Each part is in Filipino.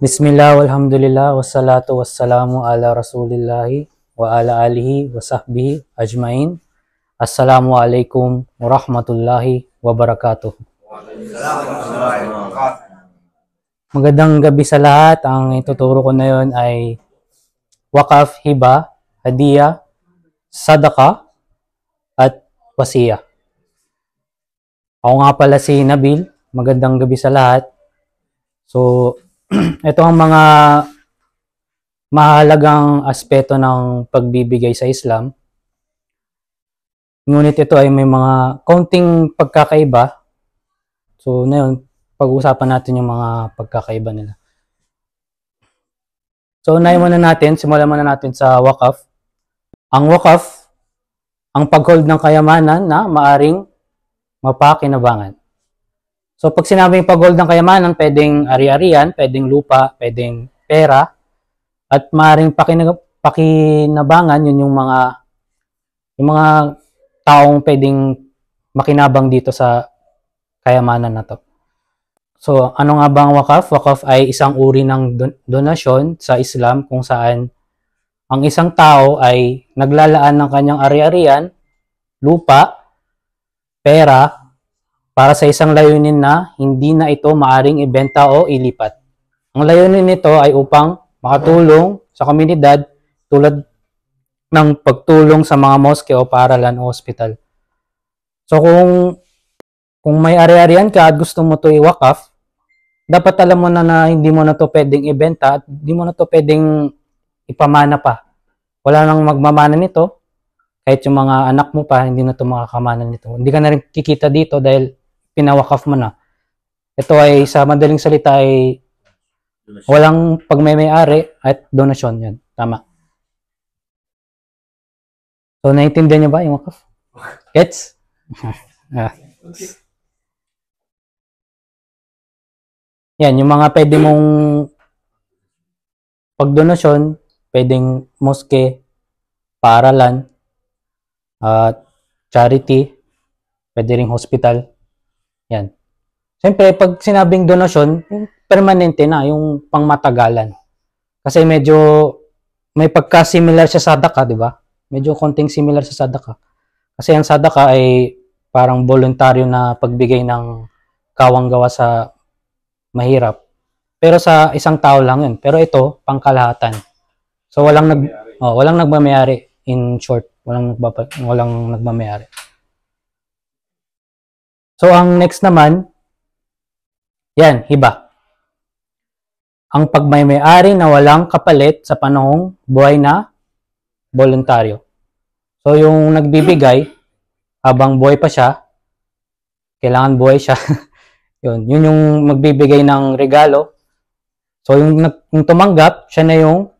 Bismillah, walhamdulillah, wassalatu wassalamu ala rasulillahi wa ala alihi wa sahbihi ajmain. Assalamualaikum warahmatullahi wabarakatuh. Magandang gabi sa lahat. Ang ituturo ko na yon ay wakaf, hiba, hadiah, sadaka, at wasiya. Ako nga pala si Nabil. Magandang gabi sa lahat. So, ito ang mga mahalagang aspeto ng pagbibigay sa Islam. Ngunit ito ay may mga kaunting pagkakaiba. So, ngayon, pag-uusapan natin yung mga pagkakaiba nila. So, simulan muna natin sa wakaf. Ang wakaf, ang pag-hold ng kayamanan na maaring mapakinabangan. So, pag sinabing pag-hold ng kayamanan, pwedeng ari-arian, pwedeng lupa, pwedeng pera, at maaaring pakinabangan, yun yung mga taong pwedeng makinabang dito sa kayamanan na to. So, ano nga ba ang wakaf? Wakaf ay isang uri ng donasyon sa Islam kung saan ang isang tao ay naglalaan ng kanyang ari-arian, lupa, pera, para sa isang layunin na hindi na ito maaring ibenta o ilipat. Ang layunin nito ay upang makatulong sa komunidad tulad ng pagtulong sa mga moske o paaralan o hospital. So kung may ari-arian ka at gusto mo ito i-wakaf, dapat alam mo na hindi mo na ito pwedeng ibenta at hindi mo na ito pwedeng ipamana pa. Wala nang magmamana nito. Kahit yung mga anak mo pa, hindi na ito makakamana nito. Hindi ka na rin kikita dito dahil pinawakaf mo na. Ito ay sa madaling salita ay walang pagmay-ari at donasyon. Yan. Tama. So, naiintindihan niyo ba yung wakaf? Gets? Yan, yung mga pwede mong pagdonasyon, pwedeng moske, paaralan, charity, pwede ring hospital. Yan. Siyempre, pag sinabing donasyon, permanente na, yung pangmatagalan. Kasi medyo may pagka-similar siya sa sadaka, di ba? Medyo konting similar sa sadaka. Kasi ang sadaka ay parang voluntaryo na pagbigay ng kawang-gawa sa mahirap. Pero sa isang tao lang yun. Pero ito, pangkalahatan. So, walang nagmamayari. In short, walang nagmamayari. So, ang next naman, yan, hiba. Ang pagmay-ari na walang kapalit sa panahong buhay na voluntaryo. So, yung nagbibigay, habang buhay pa siya, kailangan buhay siya. yun yung magbibigay ng regalo. So, yung tumanggap, siya na yung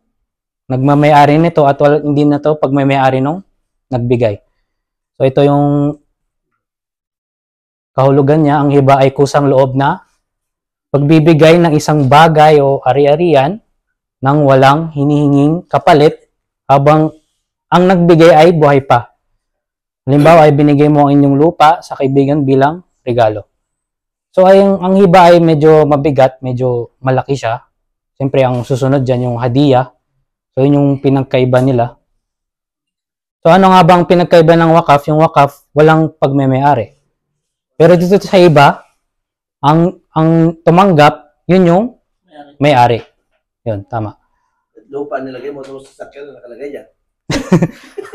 nagmamay-ari nito at hindi na to pagmay-ari nung nagbigay. So, ito yung kahulugan niya. Ang hiba ay kusang loob na pagbibigay ng isang bagay o ari-arian nang walang hinihinging kapalit habang ang nagbigay ay buhay pa. Halimbawa ay binigay mo ang inyong lupa sa kaibigan bilang regalo. So ang hiba ay medyo mabigat, medyo malaki siya. Siyempre ang susunod dyan yung hadiah. So yun yung pinagkaiba nila. So ano nga bang pinagkaiba ng wakaf? Yung wakaf walang pagmemay-ari. Pero dito sa iba, ang tumanggap, yun yung may-ari. Yun, tama. Lupa nilagay mo, tapos sasakyan na nakalagay dyan.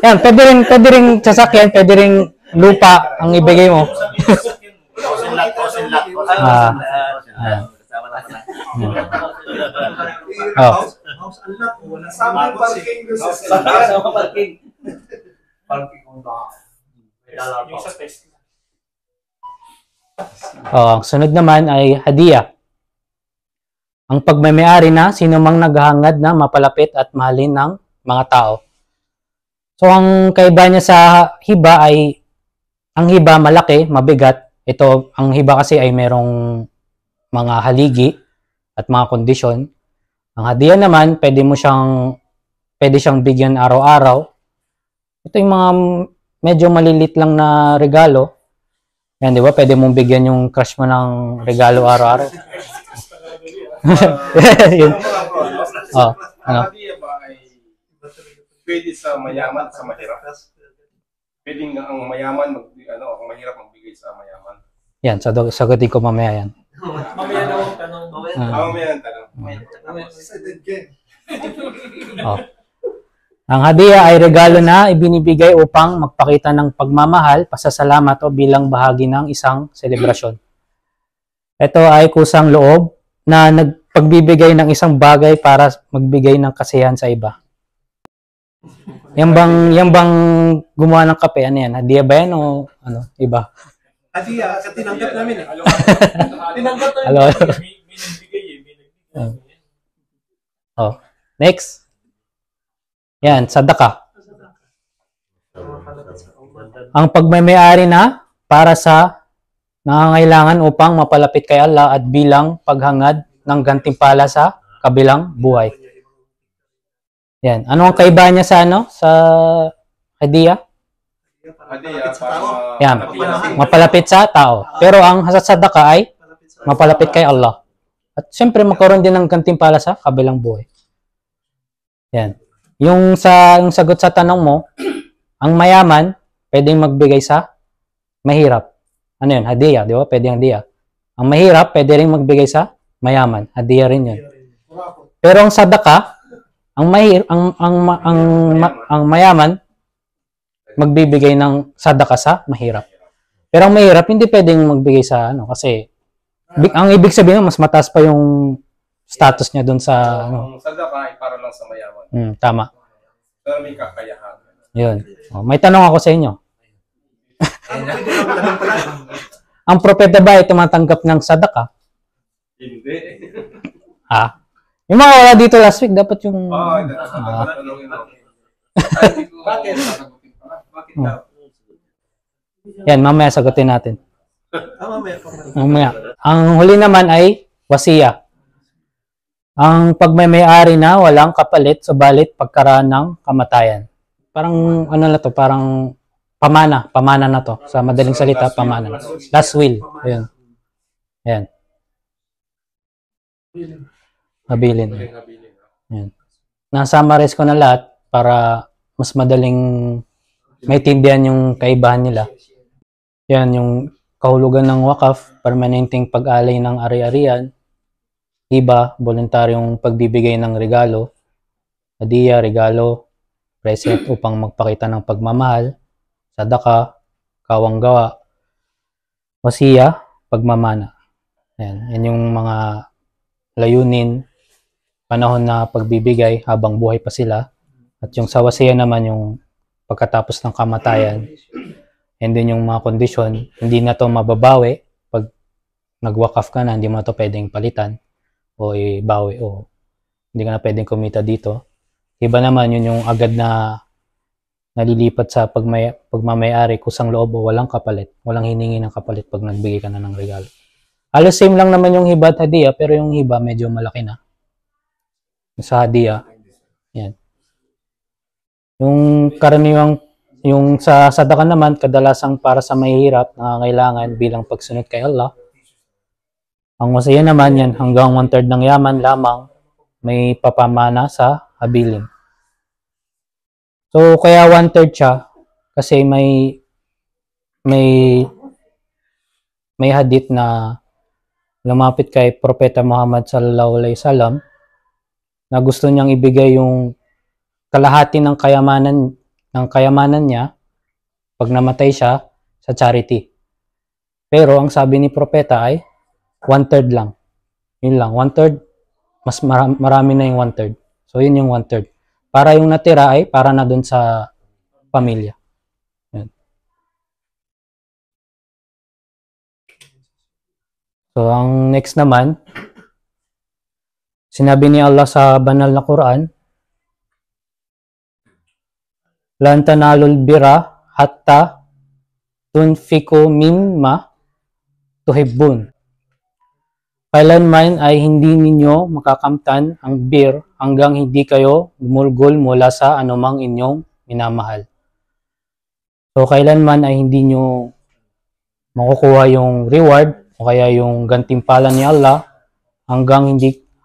Yan, pwede rin sasakyan, pwede rin lupa ang ibigay mo. Ang sunod naman ay hadiah. Ang pagmamay-ari na sino mang naghahangad na mapalapit at mahalin ng mga tao. So, ang kaiba niya sa hiba ay ang hiba malaki, mabigat. Ito, ang hiba kasi ay merong mga haligi at mga kondisyon. Ang hadiah naman, pwede siyang bigyan araw-araw. Ito yung mga medyo malilit lang na regalo. Yan, di ba? Pwede mong bigyan yung crush mo ng regalo araw-araw. Yun. Oh, Ang ano? hadiah ba ay pwede sa mayaman at sa mahirap? Pwedeng ang mayaman, ang mahirap magbigay sa mayaman. Yan, sagutin ko mamaya yan. Mamaya na huwag tanong. Mamaya ang tanong. Oh. Ang hadiah ay regalo na ibinibigay upang magpakita ng pagmamahal, pasasalamat o bilang bahagi ng isang selebrasyon. Ito ay kusang loob na nagpagbibigay ng isang bagay para magbigay ng kasiyahan sa iba. Yan bang gumawa ng kape? Ano yan? Hadiah ba yan o ano? Iba? Hadiah, tinanggap namin eh. Tinanggap na Hello. May nagbigay eh. May nagbigay. Oh. Next. Yan, sadaka. Ang pagmamayari na para sa nangangailangan upang mapalapit kay Allah at bilang paghangad ng gantimpala sa kabilang buhay. Yan. Ano ang kaibahan niya sa sa hadiah? Hadiah para Yan. Mapalapit sa tao. Pero ang sadaka ay mapalapit kay Allah. At siyempre magkaroon din ng gantimpala sa kabilang buhay. Yan. Yung sagot sa tanong mo, ang mayaman pwedeng magbigay sa mahirap. Ano yun? Hadiah, di ba? Pwedeng hadiah. Ang mahirap pwede rin magbigay sa mayaman. Hadiah rin yun. Pero ang sadaka, ang mayaman magbibigay ng sadaka sa mahirap. Pero ang mahirap hindi pwedeng magbigay sa kasi ang ibig sabihin mas mataas pa yung status niya doon sa ang sadaka ay para lang sa mayaman. Tama. Pero may kakayahan. Yun. May tanong ako sa inyo. Ang propeta ba ay tumatanggap ng sadaka? Hindi. Yung mga wala dito last week, dapat yung... Bakit? Bakit daw? Yan, mamaya sagutin natin. Mamaya. Mamaya. Ang huli naman ay wasiya. Ang pagmamayari na walang kapalit, subalit pagkaraan ng kamatayan. Parang na to, parang pamana na to. Sa madaling salita, pamana. Last will. Ayun. Ayan. Habilin. Ayan. Na-summarize ko na lahat para mas madaling maintindihan yung kaibahan nila. Yan, yung kahulugan ng wakaf, permanenteng pag-alay ng ari-arian, iba, voluntaryong pagbibigay ng regalo, hadiah, regalo, present upang magpakita ng pagmamahal, sadaka, kawanggawa, wasiya, pagmamana. Yan yung mga layunin, panahon na pagbibigay habang buhay pa sila. At yung sa wasiya naman yung pagkatapos ng kamatayan. And then yung mga kondisyon, hindi na to mababawi pag nagwakaf ka na, hindi mo na to pwedeng palitan o ibawi o hindi ka na pwedeng kumita dito. Iba naman yun yung agad na nalilipat sa pagmamayari, kusang loob o walang kapalit. Walang hiningi ng kapalit pag nagbigay ka na ng regalo. Halos same lang naman yung hiba at hadiah, pero yung hiba medyo malaki na. Sa hadiah, yan. Yung karaniwang, yung sa sadaka naman, kadalasang para sa mahihirap, nangangailangan bilang pagsunod kay Allah. Ang wasiya naman yan, hanggang 1/3 ng yaman lamang may papamana sa habilin. So, kaya 1/3 siya, kasi may hadith na lumapit kay Propeta Muhammad sallallahu alaihi wasallam na gusto niyang ibigay yung kalahati ng kayamanan niya pag namatay siya sa charity. Pero ang sabi ni Propeta ay 1/3 lang. Yun lang, 1/3, mas marami na yung 1/3. So yun yung 1/3. Para yung natira ay para na dun sa pamilya. Yun. So ang next naman, sinabi ni Allah sa banal na Quran, lan tanalul birra hatta tunfiku mimma tuhibbun. Kailanman ay hindi ninyo makakamtan ang bir hanggang hindi kayo gumulgol mula sa anumang inyong minamahal. So kailanman ay hindi nyo makukuha yung reward o kaya yung gantimpala ni Allah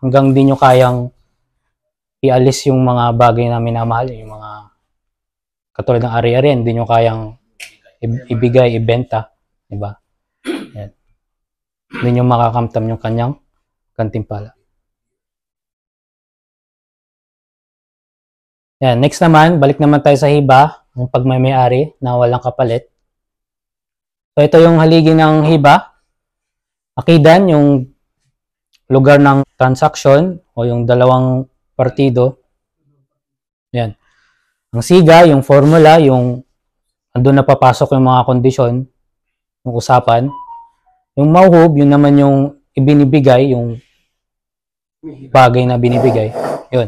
hanggang di nyo kayang ialis yung mga bagay na minamahal, yung mga katulad ng ari-arian, di nyo kayang ibigay, ibenta, di ba? Yan. Hindi nyo makakamtam yung kanyang gantimpala. Yan. Next naman, balik naman tayo sa hiba, ang pagmamay-ari na walang kapalit. So, ito yung haligi ng hiba. Akidan, yung lugar ng transaction o yung dalawang partido. Yan. Ang siga, yung formula, yung andun na papasok yung mga kondisyon, yung usapan. Yung mauhub, yun naman yung ibinibigay, yung bagay na binibigay. Yun.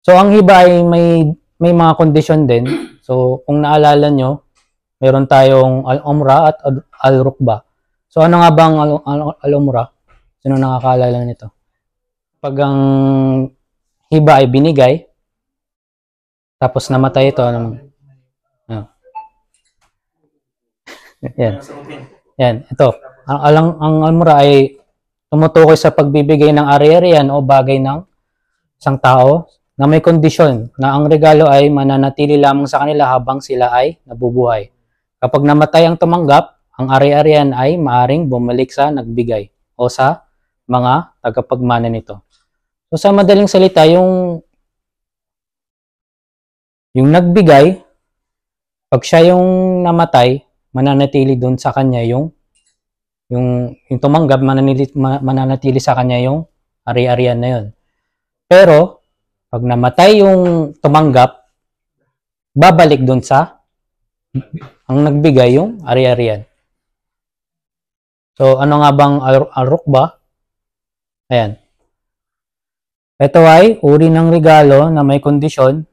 So, ang hiba ay may mga kondisyon din. So, kung naalala nyo, meron tayong al-umra at al-rukba. So, ano nga ba ang al-umra? Sino nakakaalala nito? Pag ang hiba ay binigay, tapos namatay ito, yan. Yan, ito. Ang al-umra ay tumutukoy sa pagbibigay ng ari-arian o bagay ng isang tao na may kondisyon na ang regalo ay mananatili lamang sa kanila habang sila ay nabubuhay. Kapag namatay ang tumanggap, ang ari-arian ay maaring bumalik sa nagbigay o sa mga tagapagmana nito. So sa madaling salita, yung nagbigay, pag siya yung namatay, mananatili doon sa kanya yung tumanggap, mananatili sa kanya yung ari-arian na yun. Pero, pag namatay yung tumanggap, babalik doon sa ang nagbigay yung ari-arian. So, ano nga bang al-rukba? Ayan. Ito ay uri ng regalo na may kondisyon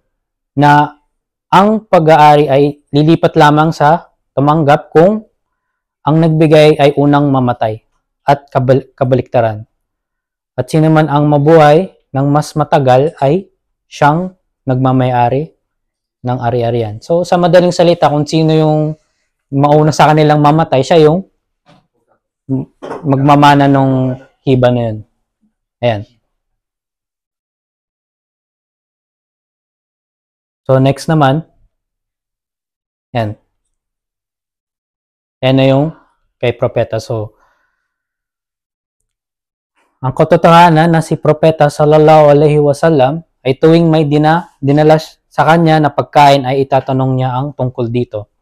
na ang pag-aari ay lilipat lamang sa tumanggap kung ang nagbigay ay unang mamatay at kabaliktaran. At sino man ang mabuhay ng mas matagal ay siyang nagmamay-ari ng ari-arian. So, sa madaling salita, kung sino yung mauna sa kanilang mamatay, siya yung magmamana ng hiba na yun. Ayan. So, next naman, yan. Yan na yung kay propeta. So, ang katotohanan na si propeta sallallahu alaihi wasallam ay tuwing may dinala sa kanya na pagkain ay itatanong niya ang tungkol dito.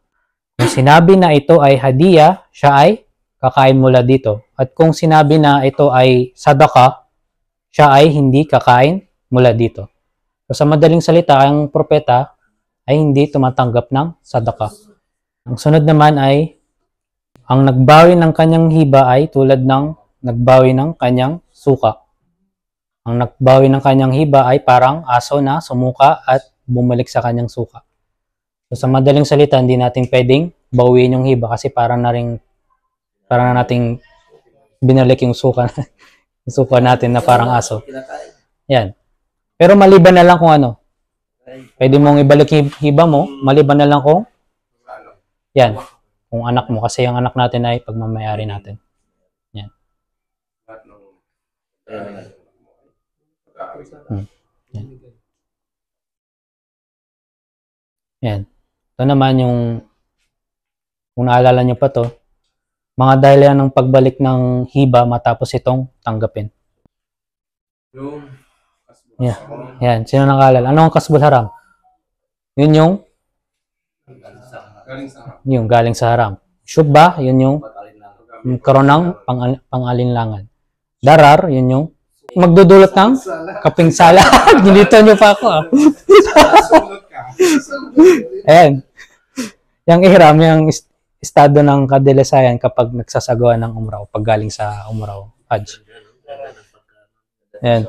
Kung sinabi na ito ay hadiya, siya ay kakain mula dito. At kung sinabi na ito ay sadaka, siya ay hindi kakain mula dito. So, sa madaling salita, ang propeta ay hindi tumatanggap ng sadaka. Ang sunod naman ay ang nagbawi ng kanyang hiba ay tulad ng nagbawi ng kanyang suka. Ang nagbawi ng kanyang hiba ay parang aso na sumuka at bumalik sa kanyang suka. So, sa madaling salita, hindi natin pwedeng bawiin yung hiba kasi parang na nating binalik yung suka, yung suka natin na parang aso. Yan. Pero maliban na lang kung ano. Pwede mong ibalik yung hiba mo, maliban na lang kung yan, kung anak mo. Kasi yung anak natin ay pagmamayari natin. Yan. Yan. Yan. Ito naman yung kung naalala nyo pa to, mga dahilan ng pagbalik ng hiba matapos itong tanggapin. Yeah. Yan. Sino nakaalala? Ano ang kasbul haram? Yun yung galing sa haram. Syubha, yun yung karoon ng pang-alinlangan. Darar, yun yung magdudulot ng kapingsala. Ginito nyo pa ako. Ayan. Yung ihram, yung estado ng kadalasayan kapag nagsasagawa ng umrah, pag galing sa umrah, hajj. Ayan.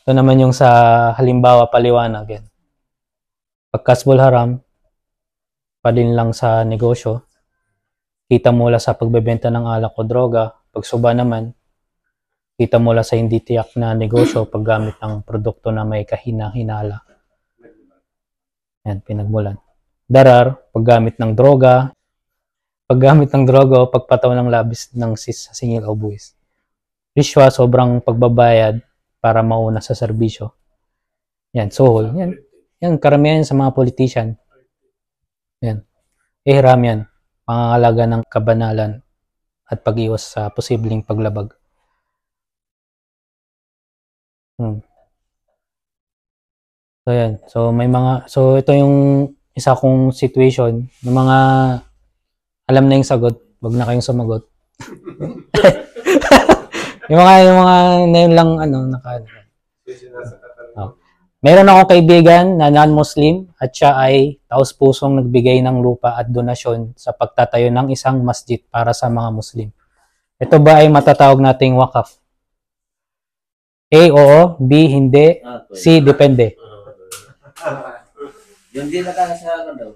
Ito naman yung sa halimbawa paliwanag. Yan. Pag kasbul haram, padin lang sa negosyo, kita mula sa pagbebenta ng alak o droga. Pag suba naman, kita mula sa hindi tiyak na negosyo paggamit ng produkto na may kahina-hinala. Yan, pinagmulan. Darar, paggamit ng droga. paggamit ng droga o pagpataw ng labis ng sis sa singil o buwis. Rishwa, sobrang pagbabayad para mauna sa serbisyo. Yan, sohol. Yan, karamihan sa mga politician. Yan. Ihram yan. Pangangalaga ng kabanalan at pag-iwas sa posibleng paglabag. So, yan. So, ito yung isa kong situation ng mga alam na yung sagot, wag na kayong sumagot. yung mga ngayon lang Meron akong kaibigan na non-Muslim at siya ay taos-pusong nagbigay ng lupa at donasyon sa pagtatayo ng isang masjid para sa mga Muslim. Ito ba ay matatawag nating wakaf? A, oo. B, hindi. C, depende. Yung di nakakasa daw.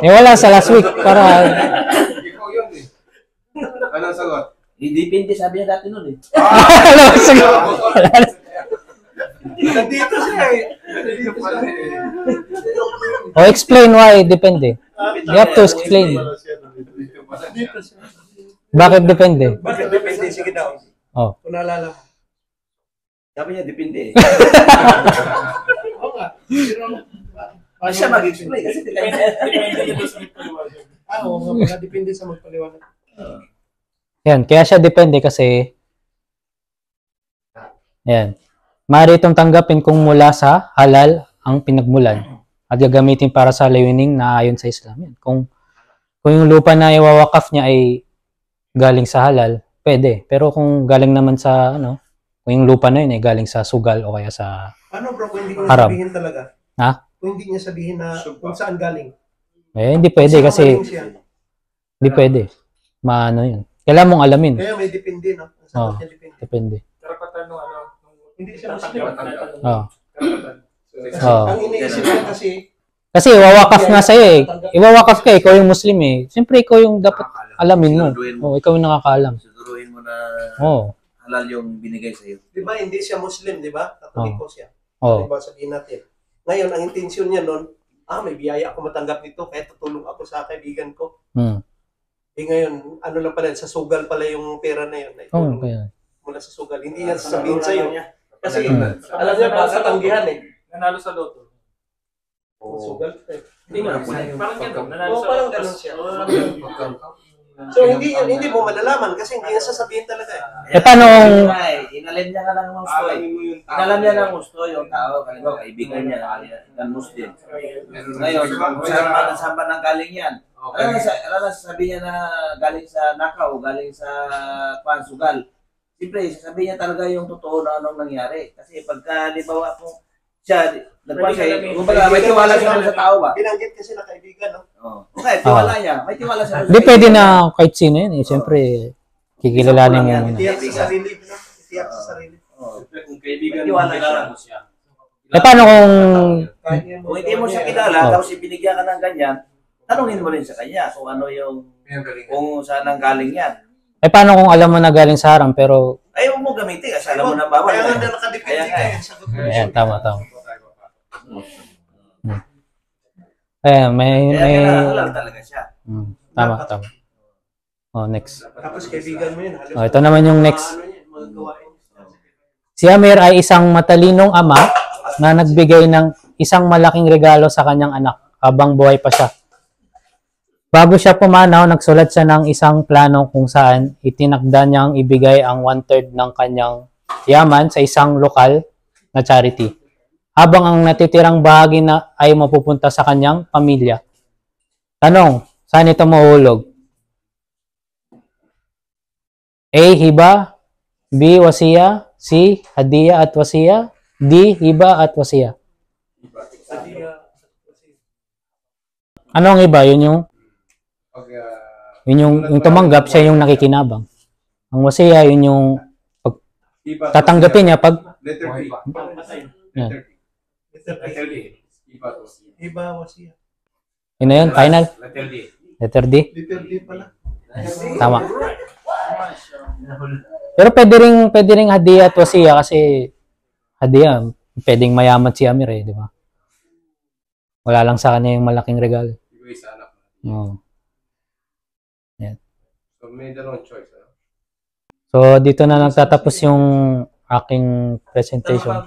Wala sa last week para... Ikaw yun eh. Anong sagot? Depende, sabi niya dati nun eh. Nandito siya eh. Explain why depende. You have to explain. Bakit depende? Bakit depende? Sige daw. Oh. Kung naalala mo. Sabi niya, depende eh. Oo nga. Pero, Siya mag-explain kasi Depende dito sa paliwanag. oo nga pala. Depende sa magpaliwanag. Yan, kaya siya depende kasi yan. Maaari itong tanggapin kung mula sa halal ang pinagmulan at gagamitin para sa layuning na ayon sa Islam. Yan. Kung yung lupa na iwawakaf niya ay galing sa halal, pwede. Pero kung galing naman sa kung yung lupa na yun ay galing sa sugal o kaya sa Ano bro, kung hindi ko haram. sabihin talaga? Ha? Kung hindi niya sabihin na kung saan galing. Hindi pwede kasi magaling siya. hindi pwede. Maano yun. Kailangan mong alamin. Kaya may depende, no? Ang sagot niya depende. Depende. Karapatan nung Hindi siya Muslim. Oh. Karapatan. Oh. Ang iniisip niya Kasi iwawakaf nga sa'yo eh. Iwawakaf ka, ikaw yung Muslim eh. Siyempre, ikaw yung dapat alamin mo. Oh, ikaw yung nakakaalam. Siguruhin mo na Oh. halal yung binigay sa'yo. di ba hindi siya Muslim, di ba? Katoliko siya. Oh. Di ba sabihin natin. Ngayon, ang intensyon niya nun, may biyaya ako matanggap nito, kaya tutulong ako sa kaibigan ko. Ngayon, ano lang pala, sa sugal pala yung pera na yun. Oh, okay. Mula sa sugal. Hindi niya sasabihin sa'yo. Kasi alam niya ba, katanggihan eh. Nanalo sa loto. Sugal. Hindi mo. Parang gano'n. Nanalo Oo, sa parang loto. ganun siya. So, hindi mo malalaman kasi hindi niya sasabihin talaga eh. Paano kung... Inalim niya ka lang ng gusto eh. Alamin mo yung tao. Inalam niya ng gusto yung tao. Kalibaw, kaibigan niya ng Muslim. Ngayon, kung saan ba nang galing yan? Alam na sasabihin niya na galing sa Nakaw, galing sa Sugal. Siyempre, sasabihin niya talaga yung totoo na anong nangyari. Kasi pagka, libawa po, siya, kumbaga, may tiwala siya sa tao ba? Binanggit kasi na kaibigan, no? Okay, tiwala niya. May tiwala siya. Di pwede na kahit sino yun eh. Siyempre, kikilalanin mo muna. Itiyak sa sarili, no? Itiyak sa sarili. Kung kaibigan May tiwala kilala siya. mo siya. Paano kung... Kung hindi mo siya kilala, tapos ibinigyan ka ng ganyan, tanungin mo rin sa kanya kung ano yung, kung saan ang galing yan. paano kung alam mo na galing sa haram pero... Ay, huwag mo gamitin kasi alam mo na bawal. Kaya nga nakadepende ka eh. Sagot mo. Ayan, tama. Ayan, may... Kaya halal talaga siya. Tama. Oh, next. Tapos kaibigan mo yun. Oh, ito naman yung next. Ano yun, mga gawain. Si Amir ay isang matalinong ama na nagbigay ng isang malaking regalo sa kanyang anak habang buhay pa siya. Bago siya pumanaw, nagsulat siya ng isang plano kung saan itinakda niyang ibigay ang 1/3 ng kanyang yaman sa isang lokal na charity. Habang ang natitirang bahagi na ay mapupunta sa kanyang pamilya. Tanong, saan ito mahulog? A. Hiba. B. Wasiya. C. Hadiya at wasiya. D. Hiba at wasiya. Ano ang iba? Yun yung tumanggap, siya yung nakikinabang. Ang wasiya, yun yung tatanggapin niya pag... Letter B. Yan. Letter D. Iba wasiya. Yun na yun, final. Letter D. Letter D. Letter D pala. Tama. Pero pwede ring hadiya at wasiya kasi hadiya, pwedeng mayaman si Amir eh, di ba? Wala lang sa kanya yung malaking regalo. Ibigay sa anak. Oo. So may dalawang choice. So, dito na nagtatapos yung aking presentation.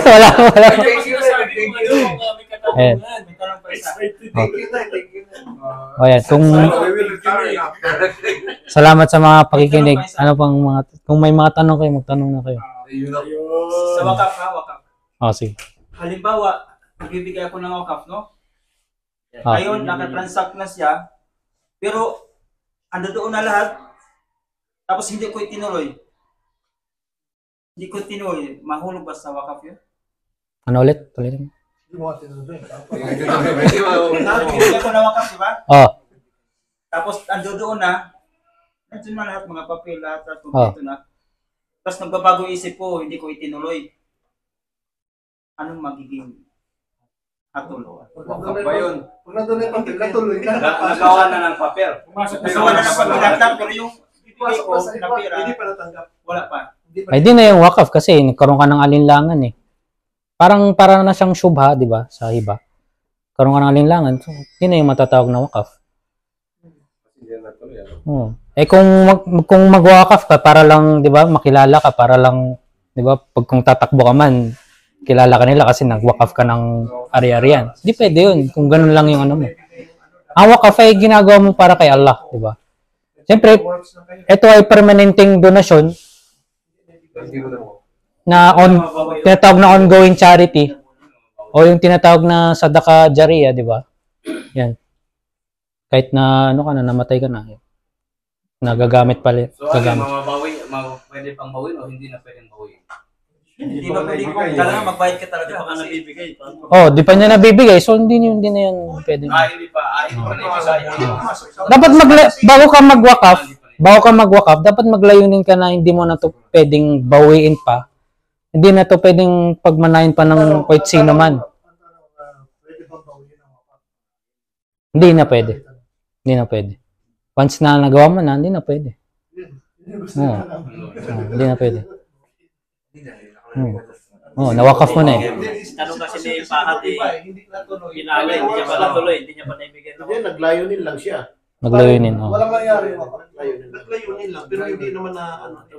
Wala. Ayan. Thank you, Tay. Thank you. O yan, salamat sa mga pakikinig. Ano pang kung may mga tanong kayo, magtanong na kayo. Sa wakaf ha, wakaf. Sige. Halimbawa, nagbibigay ako ng wakaf, no? Ah. Ngayon, nakatransact na siya, pero ando doon na lahat, tapos hindi ko itinuloy. Hindi ko tinuloy. Mahulog ba sa wakaf yun? Ano ulit? Ulitin mo. Nagbibigay ako ng wakaf, di ba? Tapos ando doon na, nandiyan na lahat, mga papel, lahat, kompleto na. Tapos nagbabago isip ko, hindi ko itinuloy. Anong magiging atol? Ba yun? Pag nandun na yung papel, natuloy na. Nagawa na ng papel. Nagawa na ng papel lahat, pero yung bibigay Pasok ko pa sa na iba, pera, hindi pa natanggap. wala pa. Ay, di na yung wakaf kasi nagkaroon ka ng alinlangan eh. Parang na siyang syubha, di ba? Sa iba. Karoon ka ng alinlangan, so di na yung matatawag na wakaf. Hindi na tuloy. Eh kung magwakaf ka para lang, 'di ba, makilala ka para lang, 'di ba, pag kung tatakbo ka man, kilala ka nila kasi nagwakaf ka ng ari-arian. Di pwede 'yun kung ganun lang yung ano mo. Ang wakaf ay ginagawa mo para kay Allah, 'di ba? Siyempre, ito ay permanenteng donasyon na tinatawag na ongoing charity o yung tinatawag na sadaka jariya, 'di ba? Yan. Kahit na ano ka na, namatay ka na. Nagagamit pala. So, ano, pwede pang bawin o hindi na pwedeng bawin? Hindi ba pwede kung kailangan magbayad ka talaga baka nabibigay. Di pa niya nabibigay. So, hindi na yun pwede. Hindi pa nabibigay. Dapat bago ka magwakaf, dapat maglayunin ka na hindi mo na to pwedeng bawiin pa. Hindi na to pwedeng pagmanayin pa ng kahit sino man. Hindi na pwede. Hindi na pwede. Once na nagawa mo na, hindi na pwede. Hindi na pwede. Nawakaf mo na eh. Tanong kasi may pahat eh. Hindi natuloy. Ginagay, hindi niya pa natuloy, hindi niya pa naibigay. Hindi, naglayunin lang siya. Maglayunin. Walang nangyari. Naglayunin lang. Pero hindi naman na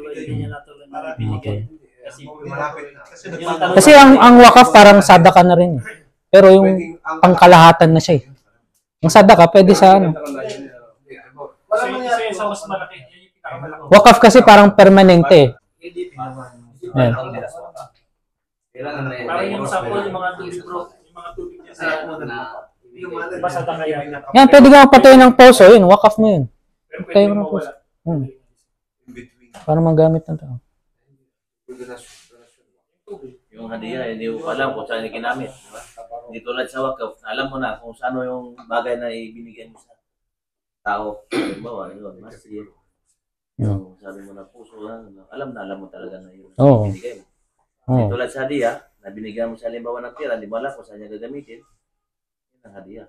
Hindi niya natuloy na Okay. Kasi Kasi ang wakaf parang sadaka na rin. Pero yung pangkalahatan na siya eh. Ang sadaka pwede sa ano. walang nangyari. Sa mas malaki, yun yung pinakamalaki. Wakaf kasi parang permanente eh. Ayan. Parang yung sample, yung mga tubig bro, yung mga tubig niya sa basta kaya. Yan, pwede ka magpatayo ng poso, yun, wakaf mo yun. Pero Patayo pwede mo ng mo poso. wala. Para magamit ng tao. yung hadiah, hindi mo alam kung saan ginamit. Diba? Hindi tulad sa wakaf, alam mo na kung saan yung bagay na ibinigay mo sa tao. Bawa, yun, masjid. Yung sabi mo na puso, alam mo talaga na yun. Binigay mo. Hindi tulad sa hadiah, na binigyan mo sa halimbawa ng pera, hindi mo alam kung saan niya gagamitin. Yun ang hadiah.